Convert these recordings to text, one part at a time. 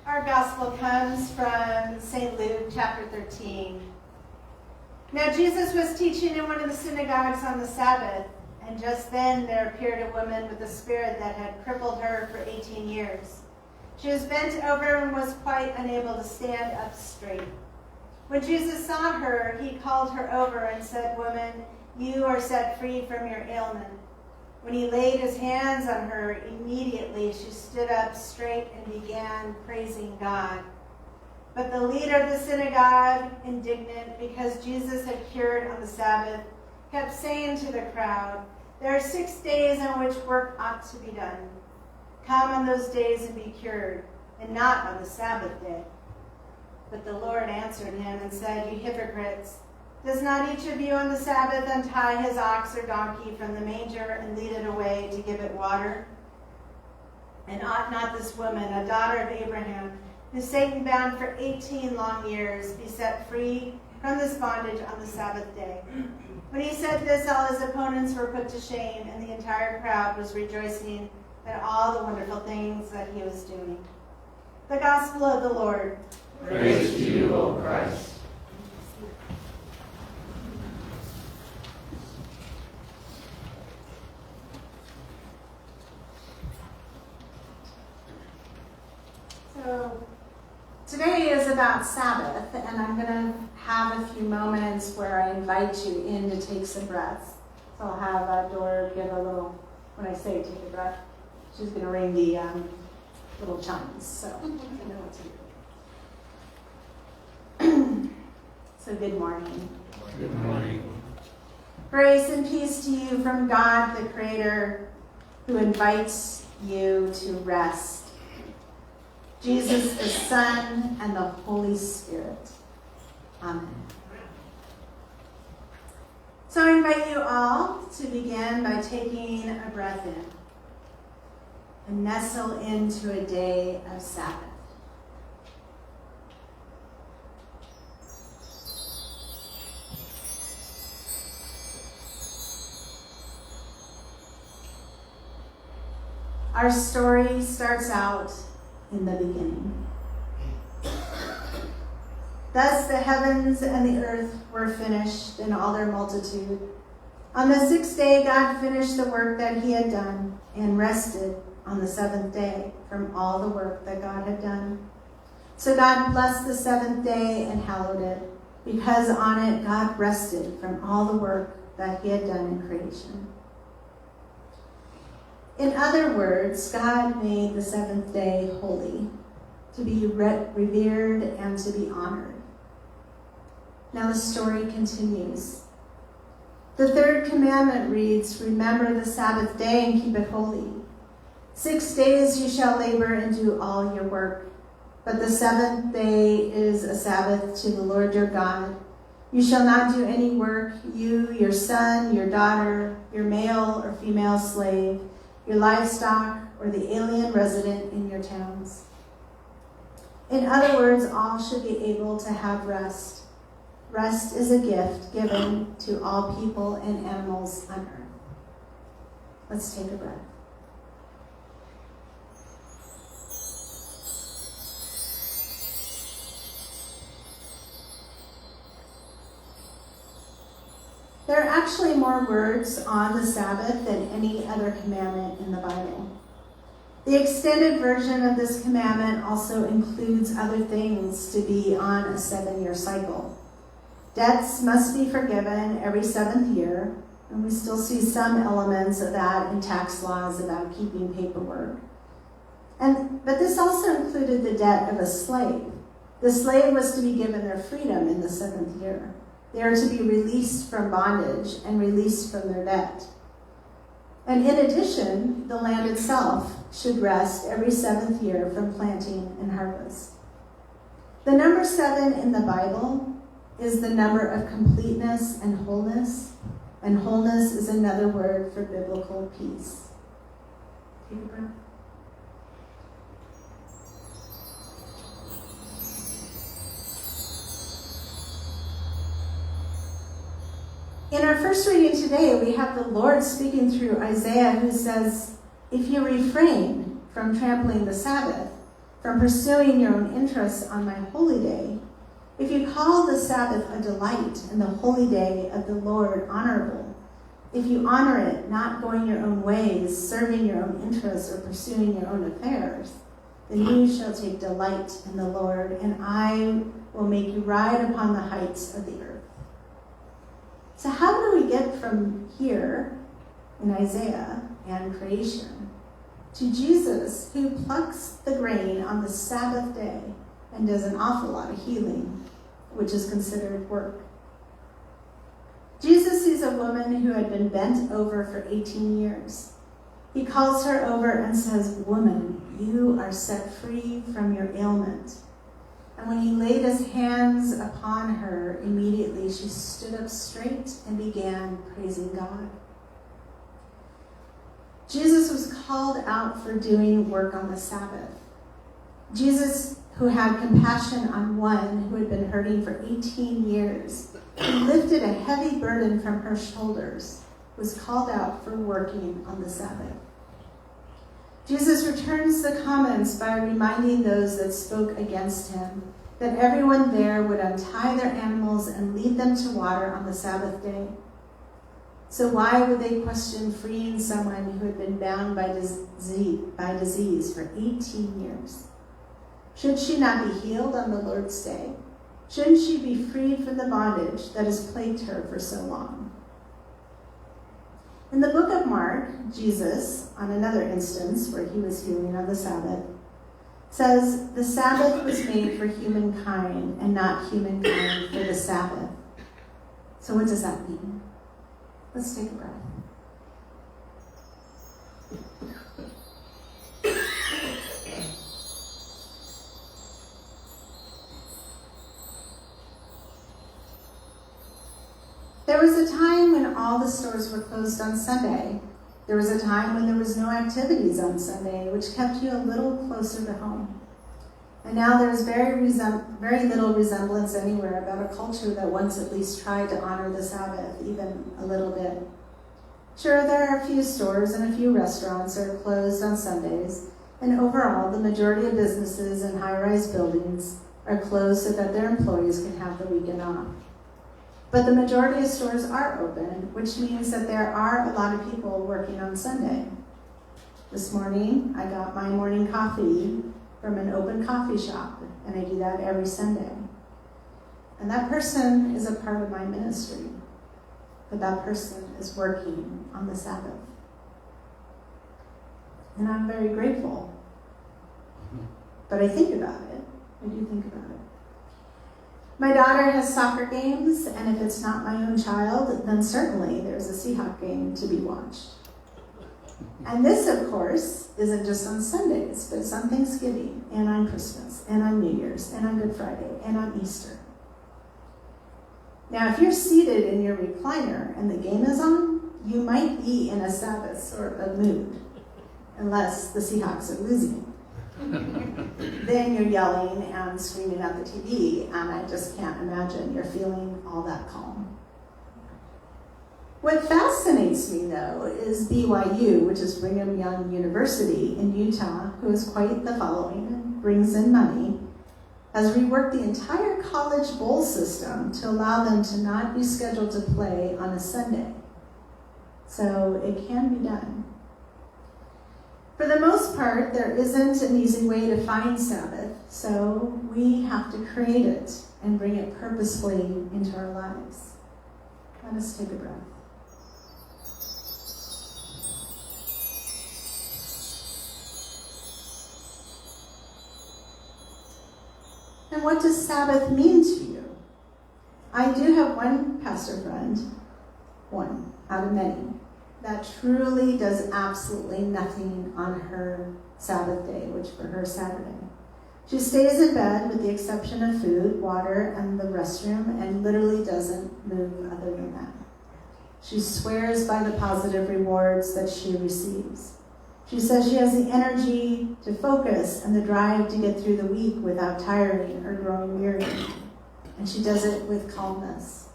Our gospel comes from St. Luke chapter 13. Now Jesus was teaching in one of the synagogues on the Sabbath, and just then there appeared a woman with a spirit that had crippled her for 18 years. She was bent over and was quite unable to stand up straight. When Jesus saw her, he called her over and said, "Woman, you are set free from your ailment." When he laid his hands on her, immediately she stood up straight and began praising God. But the leader of the synagogue, indignant because Jesus had cured on the Sabbath, kept saying to the crowd, "There are 6 days on which work ought to be done. Come on those days and be cured, and not on the Sabbath day." But the Lord answered him and said, "You hypocrites, does not each of you on the Sabbath untie his ox or donkey from the manger and lead it away to give it water? And ought not this woman, a daughter of Abraham, who Satan bound for 18 long years, be set free from this bondage on the Sabbath day?" When he said this, all his opponents were put to shame, and the entire crowd was rejoicing at all the wonderful things that he was doing. The Gospel of the Lord. Praise to you, O Christ. So today is about Sabbath, and I'm going to have a few moments where I invite you in to take some breaths. So I'll have Dora give a little, when I say take a breath, she's going to ring the little chimes, so I know what to do. So good morning. Good morning. Grace and peace to you from God, the Creator, who invites you to rest. Jesus, the Son, and the Holy Spirit. Amen. So I invite you all to begin by taking a breath in and nestle into a day of Sabbath. Our story starts out in the beginning. Thus the heavens and the earth were finished in all their multitude. On the 6th day God finished the work that he had done and rested on the 7th day from all the work that God had done. So God blessed the 7th day and hallowed it, because on it God rested from all the work that he had done in creation. In other words, God made the 7th day holy, to be revered and to be honored. Now the story continues. The 3rd commandment reads, "Remember the Sabbath day and keep it holy. 6 days you shall labor and do all your work. But the 7th day is a Sabbath to the Lord your God. You shall not do any work, you, your son, your daughter, your male or female slave, your livestock, or the alien resident in your towns." In other words, all should be able to have rest. Rest is a gift given to all people and animals on earth. Let's take a breath. There are actually more words on the Sabbath than any other commandment in the Bible. The extended version of this commandment also includes other things to be on a 7-year cycle. Debts must be forgiven every 7th year, and we still see some elements of that in tax laws about keeping paperwork. But this also included the debt of a slave. The slave was to be given their freedom in the 7th year. They are to be released from bondage and released from their debt. And in addition, the land itself should rest every 7th year from planting and harvest. The number 7 in the Bible is the number of completeness and wholeness is another word for biblical peace. Take a breath. In our first reading today, we have the Lord speaking through Isaiah, who says, "If you refrain from trampling the Sabbath, from pursuing your own interests on my holy day, if you call the Sabbath a delight and the holy day of the Lord honorable, if you honor it, not going your own ways, serving your own interests, or pursuing your own affairs, then you shall take delight in the Lord, and I will make you ride upon the heights of the earth. So how do we get from here in Isaiah and creation to Jesus, who plucks the grain on the Sabbath day and does an awful lot of healing, which is considered work? Jesus sees a woman who had been bent over for 18 years. He calls her over and says, "Woman, you are set free from your ailment." And when he laid his hands upon her, immediately she stood up straight and began praising God. Jesus was called out for doing work on the Sabbath. Jesus, who had compassion on one who had been hurting for 18 years, who lifted a heavy burden from her shoulders, was called out for working on the Sabbath. Jesus returns the comments by reminding those that spoke against him that everyone there would untie their animals and lead them to water on the Sabbath day. So why would they question freeing someone who had been bound by disease for 18 years? Should she not be healed on the Lord's day? Shouldn't she be freed from the bondage that has plagued her for so long? In the book of Mark, Jesus, on another instance where he was healing on the Sabbath, says, "The Sabbath was made for humankind and not humankind for the Sabbath." So what does that mean? Let's take a breath. There was a time when all the stores were closed on Sunday. There was a time when there was no activities on Sunday, which kept you a little closer to home. And now there's very little resemblance anywhere about a culture that once at least tried to honor the Sabbath, even a little bit. Sure, there are a few stores and a few restaurants that are closed on Sundays, and overall, the majority of businesses and high-rise buildings are closed so that their employees can have the weekend off. But the majority of stores are open, which means that there are a lot of people working on Sunday. This morning, I got my morning coffee from an open coffee shop, and I do that every Sunday. And that person is a part of my ministry, but that person is working on the Sabbath. And I'm very grateful. But I think about it. I do think about it. My daughter has soccer games, and if it's not my own child, then certainly there's a Seahawk game to be watched. And this, of course, isn't just on Sundays, but it's on Thanksgiving, and on Christmas, and on New Year's, and on Good Friday, and on Easter. Now, if you're seated in your recliner and the game is on, you might be in a Sabbath sort of mood, unless the Seahawks are losing. Then you're yelling and screaming at the TV, and I just can't imagine you're feeling all that calm. What fascinates me, though, is BYU, which is Brigham Young University in Utah, who has quite the following and brings in money, has reworked the entire college bowl system to allow them to not be scheduled to play on a Sunday. So it can be done. For the most part, there isn't an easy way to find Sabbath, so we have to create it and bring it purposefully into our lives. Let us take a breath. And what does Sabbath mean to you? I do have one pastor friend, one out of many, that truly does absolutely nothing on her Sabbath day, which for her is Saturday. She stays in bed with the exception of food, water, and the restroom, and literally doesn't move other than that. She swears by the positive rewards that she receives. She says she has the energy to focus and the drive to get through the week without tiring or growing weary. And she does it with calmness.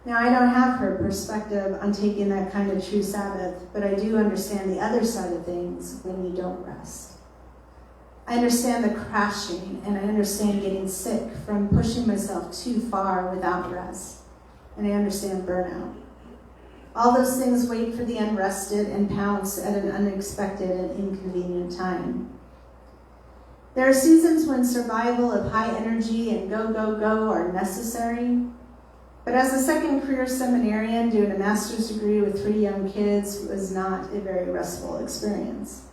Now, I don't have her perspective on taking that kind of true Sabbath, but I do understand the other side of things when you don't rest. I understand the crashing, and I understand getting sick from pushing myself too far without rest. And I understand burnout. All those things wait for the unrested and pounce at an unexpected and inconvenient time. There are seasons when survival of high energy and go, go, go are necessary. But as a second career seminarian doing a master's degree with 3 young kids was not a very restful experience.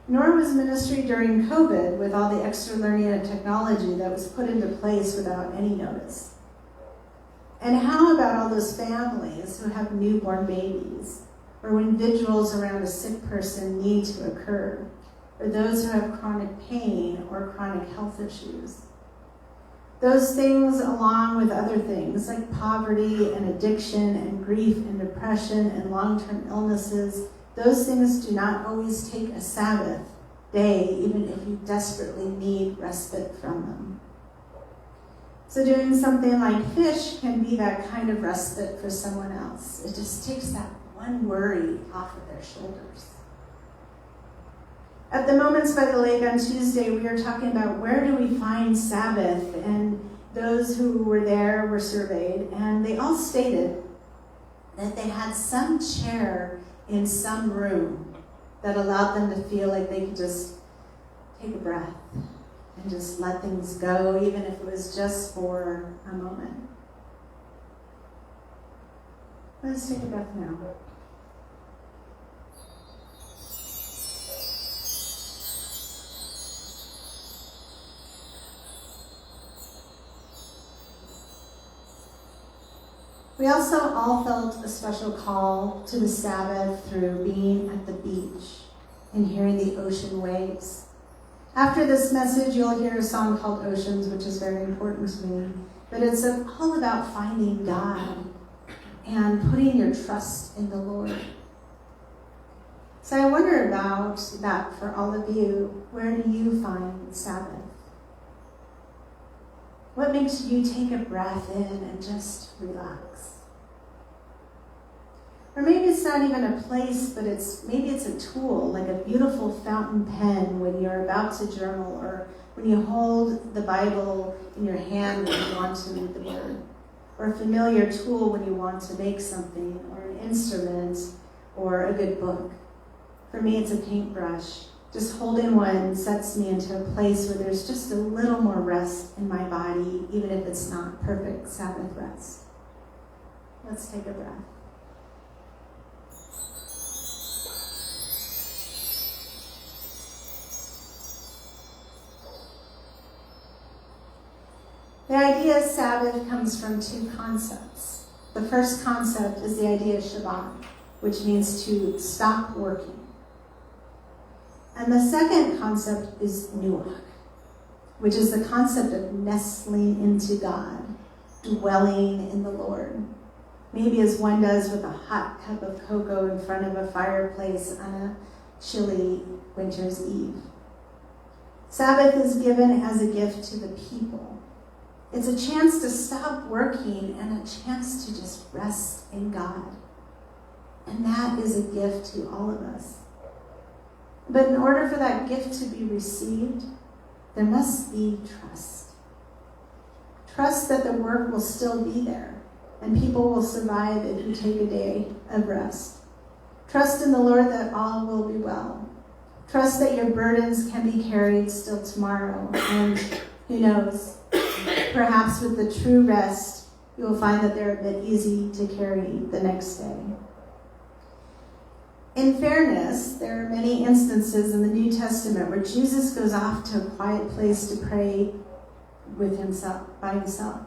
Nor was ministry during COVID with all the extra learning and technology that was put into place without any notice. And how about all those families who have newborn babies, or when vigils around a sick person need to occur, or those who have chronic pain or chronic health issues? Those things, along with other things like poverty and addiction and grief and depression and long-term illnesses, those things do not always take a Sabbath day, even if you desperately need respite from them. So doing something like fish can be that kind of respite for someone else. It just takes that one worry off of their shoulders. At the Moments by the Lake on Tuesday, we were talking about where do we find Sabbath, and those who were there were surveyed, and they all stated that they had some chair in some room that allowed them to feel like they could just take a breath and just let things go, even if it was just for a moment. Let's take a breath now. We also all felt a special call to the Sabbath through being at the beach and hearing the ocean waves. After this message, you'll hear a song called Oceans, which is very important to me. But it's all about finding God and putting your trust in the Lord. So I wonder about that for all of you. Where do you find Sabbath? What makes you take a breath in and just relax? Or maybe it's not even a place, but maybe it's a tool, like a beautiful fountain pen when you're about to journal, or when you hold the Bible in your hand when you want to read the Word, or a familiar tool when you want to make something, or an instrument, or a good book. For me, it's a paintbrush. Just holding one sets me into a place where there's just a little more rest in my body, even if it's not perfect Sabbath rest. Let's take a breath. The idea of Sabbath comes from 2 concepts. The first concept is the idea of Shabbat, which means to stop working. And the second concept is Nuach, which is the concept of nestling into God, dwelling in the Lord. Maybe as one does with a hot cup of cocoa in front of a fireplace on a chilly winter's eve. Sabbath is given as a gift to the people. It's a chance to stop working and a chance to just rest in God. And that is a gift to all of us. But in order for that gift to be received, there must be trust. Trust that the work will still be there and people will survive if you take a day of rest. Trust in the Lord that all will be well. Trust that your burdens can be carried still tomorrow. And who knows, perhaps with the true rest, you will find that they're a bit easy to carry the next day. In fairness, there are many instances in the New Testament where Jesus goes off to a quiet place to pray with himself, by himself.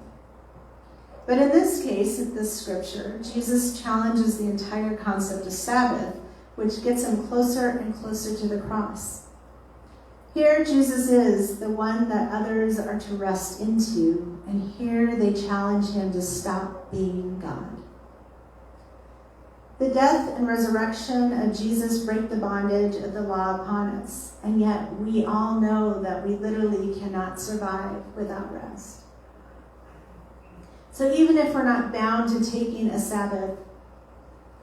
But in this case, in this scripture, Jesus challenges the entire concept of Sabbath, which gets him closer and closer to the cross. Here, Jesus is the one that others are to rest into, and here they challenge him to stop being God. The death and resurrection of Jesus break the bondage of the law upon us, and yet we all know that we literally cannot survive without rest. So even if we're not bound to taking a Sabbath,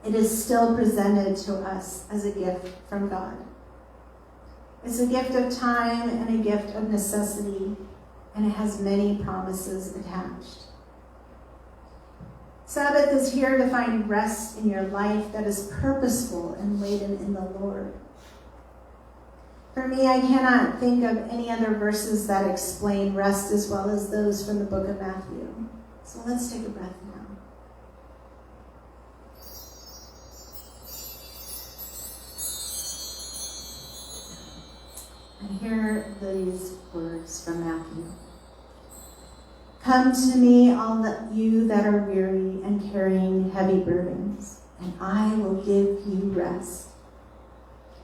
it is still presented to us as a gift from God. It's a gift of time and a gift of necessity, and it has many promises attached. Sabbath is here to find rest in your life that is purposeful and laden in the Lord. For me, I cannot think of any other verses that explain rest as well as those from the book of Matthew. So let's take a breath now. And hear these words from Matthew. Come to me, all you that are weary and carrying heavy burdens, and I will give you rest.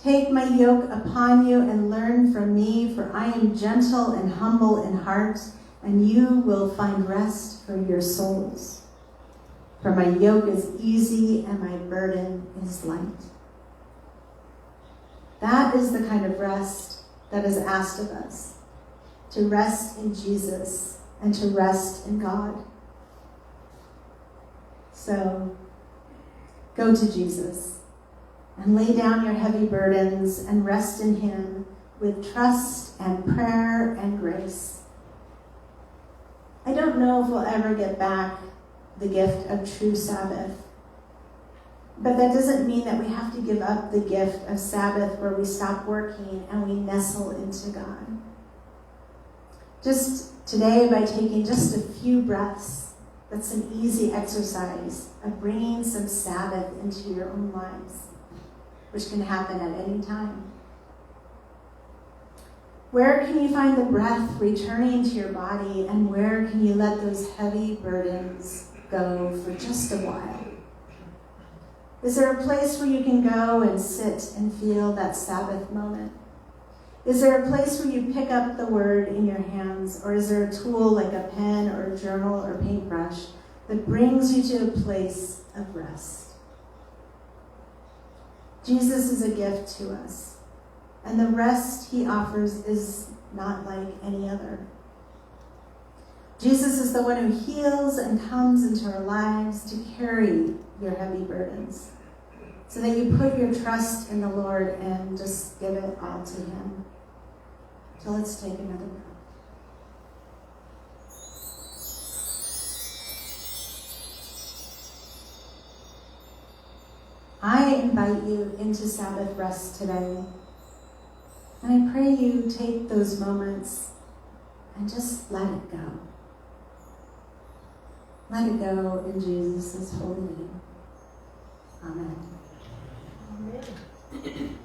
Take my yoke upon you and learn from me, for I am gentle and humble in heart, and you will find rest for your souls. For my yoke is easy and my burden is light. That is the kind of rest that is asked of us, to rest in Jesus and to rest in God. So, go to Jesus and lay down your heavy burdens and rest in him with trust and prayer and grace. I don't know if we'll ever get back the gift of true Sabbath, but that doesn't mean that we have to give up the gift of Sabbath where we stop working and we nestle into God. Just today, by taking just a few breaths, that's an easy exercise of bringing some Sabbath into your own lives, which can happen at any time. Where can you find the breath returning to your body, and where can you let those heavy burdens go for just a while? Is there a place where you can go and sit and feel that Sabbath moment? Is there a place where you pick up the word in your hands, or is there a tool like a pen or a journal or paintbrush that brings you to a place of rest? Jesus is a gift to us, and the rest he offers is not like any other. Jesus is the one who heals and comes into our lives to carry your heavy burdens, so that you put your trust in the Lord and just give it all to him. So let's take another breath. I invite you into Sabbath rest today. And I pray you take those moments and just let it go. Let it go in Jesus' holy name. Amen. Amen.